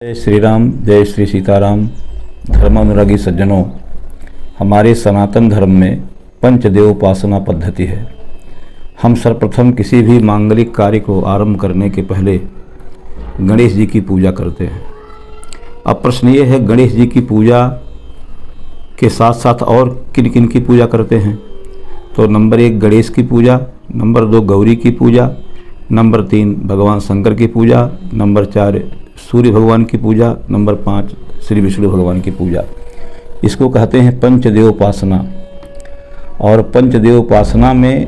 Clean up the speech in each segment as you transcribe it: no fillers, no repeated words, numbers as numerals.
जय श्री राम, जय श्री सीताराम। धर्मानुरागी सज्जनों, हमारे सनातन धर्म में पंचदेव उपासना पद्धति है। हम सर्वप्रथम किसी भी मांगलिक कार्य को आरंभ करने के पहले गणेश जी की पूजा करते हैं। अब प्रश्न ये है, गणेश जी की पूजा के साथ साथ और किन किन की पूजा करते हैं? तो नंबर 1 गणेश की पूजा, नंबर 2 गौरी की पूजा, नंबर 3 भगवान शंकर की पूजा, नंबर 4 सूर्य भगवान की पूजा, नंबर 5 श्री विष्णु भगवान की पूजा। इसको कहते हैं पंचदेव उपासना। और पंचदेव उपासना में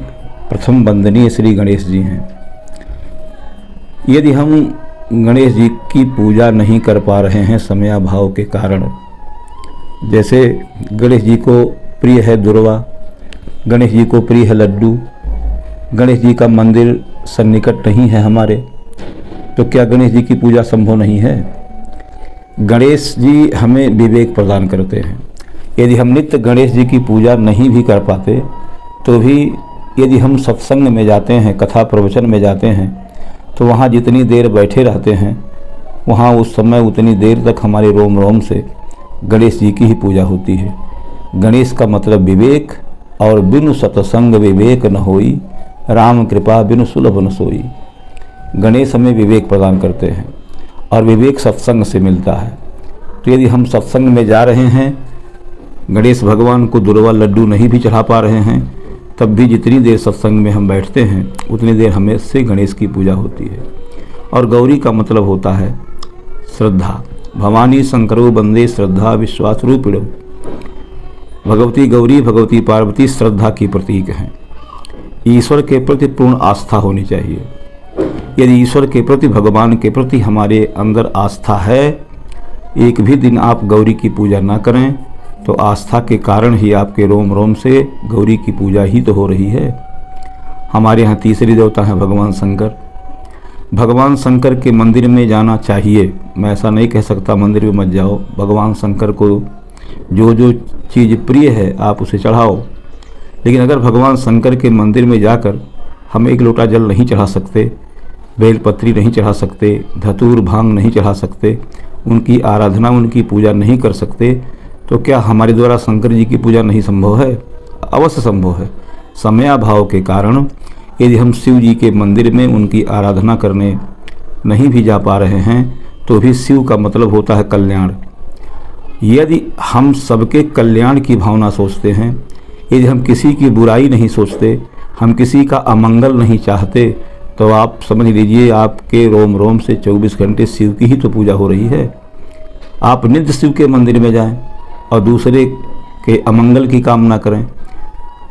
प्रथम वंदनीय श्री गणेश जी हैं। यदि हम गणेश जी की पूजा नहीं कर पा रहे हैं समयाभाव के कारण, जैसे गणेश जी को प्रिय है दुर्वा, गणेश जी को प्रिय है लड्डू, गणेश जी का मंदिर सन्निकट नहीं है हमारे, तो क्या गणेश जी की पूजा संभव नहीं है? गणेश जी हमें विवेक प्रदान करते हैं। यदि हम नित्य गणेश जी की पूजा नहीं भी कर पाते तो भी यदि हम सत्संग में जाते हैं, कथा प्रवचन में जाते हैं, तो वहाँ जितनी देर बैठे रहते हैं वहाँ उस समय उतनी देर तक हमारे रोम रोम से गणेश जी की ही पूजा होती है। गणेश का मतलब विवेक, और बिनु सत्संग विवेक न होई, राम कृपा बिनु सुलभ न सोई। गणेश हमें विवेक प्रदान करते हैं और विवेक सत्संग से मिलता है। तो यदि हम सत्संग में जा रहे हैं, गणेश भगवान को दुर्वा लड्डू नहीं भी चढ़ा पा रहे हैं, तब भी जितनी देर सत्संग में हम बैठते हैं उतनी देर हमें से गणेश की पूजा होती है। और गौरी का मतलब होता है श्रद्धा। भवानी शंकरो बंदे श्रद्धा विश्वास रूपिणो। भगवती गौरी, भगवती पार्वती श्रद्धा की प्रतीक हैं। ईश्वर के प्रति पूर्ण आस्था होनी चाहिए। यदि ईश्वर के प्रति, भगवान के प्रति हमारे अंदर आस्था है, एक भी दिन आप गौरी की पूजा ना करें तो आस्था के कारण ही आपके रोम रोम से गौरी की पूजा ही तो हो रही है। हमारे यहाँ तीसरी देवता है भगवान शंकर। भगवान शंकर के मंदिर में जाना चाहिए। मैं ऐसा नहीं कह सकता मंदिर में मत जाओ। भगवान शंकर को जो जो चीज़ प्रिय है आप उसे चढ़ाओ। लेकिन अगर भगवान शंकर के मंदिर में जाकर हम एक लोटा जल नहीं चढ़ा सकते, बेलपत्री नहीं चढ़ा सकते, धतूर भांग नहीं चढ़ा सकते, उनकी आराधना, उनकी पूजा नहीं कर सकते, तो क्या हमारे द्वारा शंकर जी की पूजा नहीं संभव है? अवश्य संभव है। समयाभाव के कारण यदि हम शिव जी के मंदिर में उनकी आराधना करने नहीं भी जा पा रहे हैं तो भी शिव का मतलब होता है कल्याण। यदि हम सबके कल्याण की भावना सोचते हैं, यदि हम किसी की बुराई नहीं सोचते, हम किसी का अमंगल नहीं चाहते, तो आप समझ लीजिए आपके रोम रोम से 24 घंटे शिव की ही तो पूजा हो रही है। आप नित्य शिव के मंदिर में जाएं और दूसरे के अमंगल की कामना करें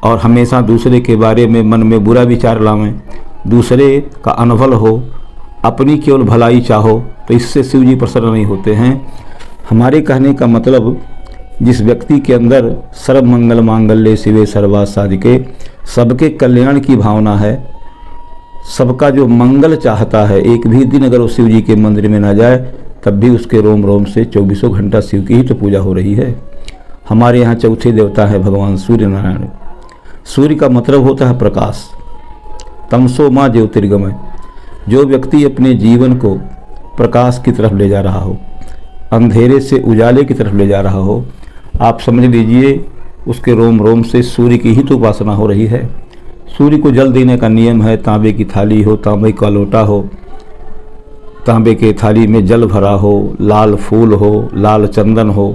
और हमेशा दूसरे के बारे में मन में बुरा विचार लावें, दूसरे का अनभल हो, अपनी केवल भलाई चाहो, तो इससे शिव जी प्रसन्न नहीं होते हैं। हमारे कहने का मतलब, जिस व्यक्ति के अंदर सर्व मंगल मांगल्ये शिवे सर्वार्थ साधिके, सबके कल्याण की भावना है, सबका जो मंगल चाहता है, एक भी दिन अगर वो शिव जी के मंदिर में ना जाए तब भी उसके रोम रोम से 24 घंटा शिव की ही तो पूजा हो रही है। हमारे यहाँ चौथे देवता है भगवान सूर्य नारायण। सूर्य का मतलब होता है प्रकाश। तमसो माँ ज्योतिर्गमय। जो व्यक्ति अपने जीवन को प्रकाश की तरफ ले जा रहा हो, अंधेरे से उजाले की तरफ ले जा रहा हो, आप समझ लीजिए उसके रोम रोम से सूर्य की ही तो उपासना हो रही है। सूर्य को जल देने का नियम है। तांबे की थाली हो, तांबे का लोटा हो, तांबे के थाली में जल भरा हो, लाल फूल हो, लाल चंदन हो,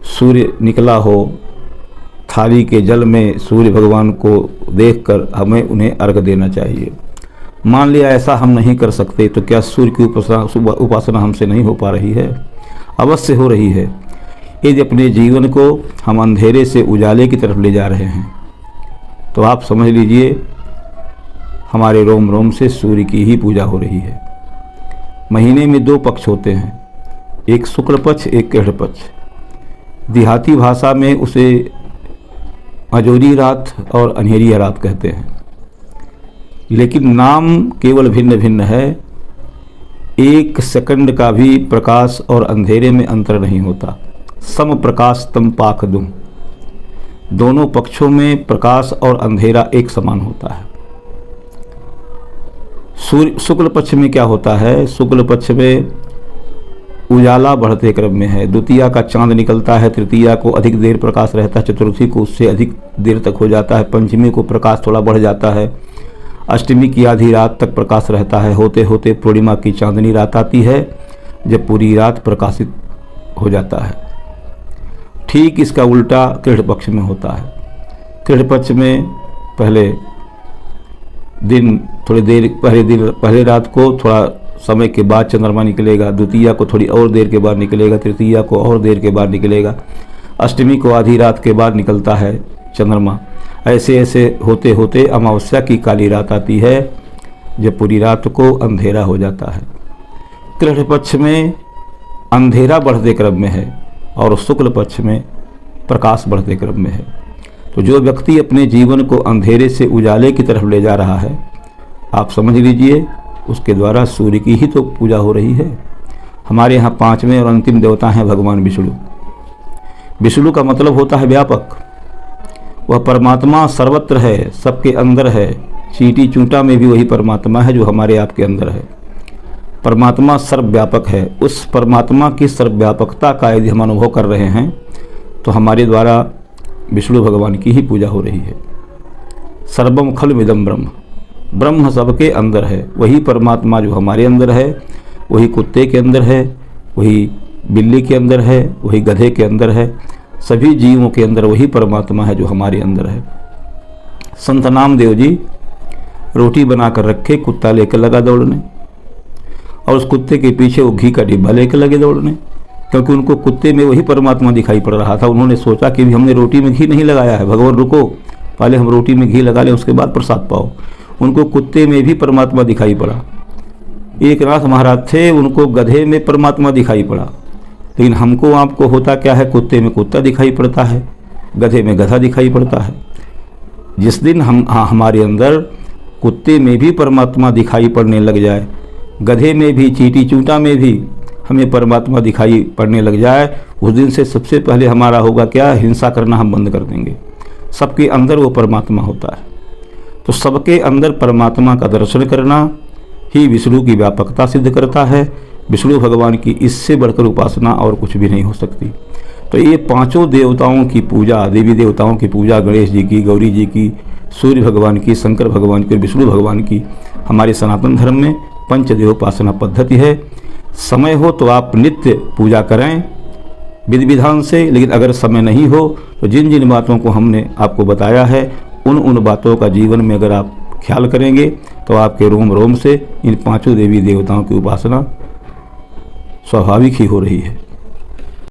सूर्य निकला हो, थाली के जल में सूर्य भगवान को देखकर हमें उन्हें अर्घ देना चाहिए। मान लिया ऐसा हम नहीं कर सकते तो क्या सूर्य की उपासना हमसे नहीं हो पा रही है? अवश्य हो रही है। यदि अपने जीवन को हम अंधेरे से उजाले की तरफ ले जा रहे हैं तो आप समझ लीजिए हमारे रोम रोम से सूर्य की ही पूजा हो रही है। महीने में 2 पक्ष होते हैं, एक शुक्ल पक्ष, एक कृष्ण पक्ष। देहाती भाषा में उसे अजोरी रात और अन्हेरिया रात कहते हैं, लेकिन नाम केवल भिन्न भिन्न है। 1 सेकंड का भी प्रकाश और अंधेरे में अंतर नहीं होता। सम प्रकाश तम पाक दूं। दोनों पक्षों में प्रकाश और अंधेरा एक समान होता है। सूर्य शुक्ल पक्ष में क्या होता है? शुक्ल पक्ष में उजाला बढ़ते क्रम में है। द्वितीया का चांद निकलता है, तृतीया को अधिक देर प्रकाश रहता है, चतुर्थी को उससे अधिक देर तक हो जाता है, पंचमी को प्रकाश थोड़ा बढ़ जाता है, अष्टमी की आधी रात तक प्रकाश रहता है। होते होते पूर्णिमा की चांदनी रात आती है, जब पूरी रात प्रकाशित हो जाता है। ठीक इसका उल्टा कृष्ण पक्ष में होता है। कृष्ण पक्ष में पहले दिन थोड़ी देर पहले रात को थोड़ा समय के बाद चंद्रमा निकलेगा, द्वितीया को थोड़ी और देर के बाद निकलेगा, तृतीया को और देर के बाद निकलेगा, अष्टमी को आधी रात के बाद निकलता है चंद्रमा। ऐसे ऐसे होते होते अमावस्या की काली रात आती है, जब पूरी रात को अंधेरा हो जाता है। कृष्ण पक्ष में अंधेरा बढ़ते क्रम में है और शुक्ल पक्ष में प्रकाश बढ़ते क्रम में है। तो जो व्यक्ति अपने जीवन को अंधेरे से उजाले की तरफ ले जा रहा है, आप समझ लीजिए उसके द्वारा सूर्य की ही तो पूजा हो रही है। हमारे यहाँ पांचवें और अंतिम देवता हैं भगवान विष्णु। विष्णु का मतलब होता है व्यापक। वह परमात्मा सर्वत्र है, सबके अंदर है। चींटी चूंटा में भी वही परमात्मा है जो हमारे आपके अंदर है। परमात्मा सर्वव्यापक है। उस परमात्मा की सर्वव्यापकता का यदि हम अनुभव कर रहे हैं तो हमारे द्वारा विष्णु भगवान की ही पूजा हो रही है। सर्वम खलमिदं ब्रह्म, ब्रह्म सबके अंदर है। वही परमात्मा जो हमारे अंदर है, वही कुत्ते के अंदर है, वही बिल्ली के अंदर है, वही गधे के अंदर है। सभी जीवों के अंदर वही परमात्मा है जो हमारे अंदर है। संत नामदेव जी रोटी बनाकर रखे, कुत्ता लेकर लगा दौड़ने, और उस कुत्ते के पीछे वो घी का डिब्बा लेकर लगे दौड़ने, क्योंकि उनको कुत्ते में वही परमात्मा दिखाई पड़ रहा था। उन्होंने सोचा कि हमने रोटी में घी नहीं लगाया है, भगवान रुको, पहले हम रोटी में घी लगा लें, उसके बाद प्रसाद पाओ। उनको कुत्ते में भी परमात्मा दिखाई पड़ा। एक नाथ महाराज थे, उनको गधे में परमात्मा दिखाई पड़ा। लेकिन हमको आपको होता क्या है, कुत्ते में कुत्ता दिखाई पड़ता है, गधे में गधा दिखाई पड़ता है। जिस दिन हमारे अंदर कुत्ते में भी परमात्मा दिखाई पड़ने लग जाए, गधे में भी, चींटी चूंटा में भी हमें परमात्मा दिखाई पड़ने लग जाए, उस दिन से सबसे पहले हमारा होगा क्या, हिंसा करना हम बंद कर देंगे। सबके अंदर वो परमात्मा होता है। तो सबके अंदर परमात्मा का दर्शन करना ही विष्णु की व्यापकता सिद्ध करता है। विष्णु भगवान की इससे बढ़कर उपासना और कुछ भी नहीं हो सकती। तो ये पांचों देवताओं की पूजा, देवी देवताओं की पूजा, गणेश जी की, गौरी जी की, सूर्य भगवान की, शंकर भगवान की, विष्णु भगवान की, हमारे सनातन धर्म में पंचदेव उपासना पद्धति है। समय हो तो आप नित्य पूजा करें विधि विधान से, लेकिन अगर समय नहीं हो तो जिन जिन बातों को हमने आपको बताया है, उन बातों का जीवन में अगर आप ख्याल करेंगे तो आपके रोम रोम से इन पांचों देवी देवताओं की उपासना स्वाभाविक ही हो रही है।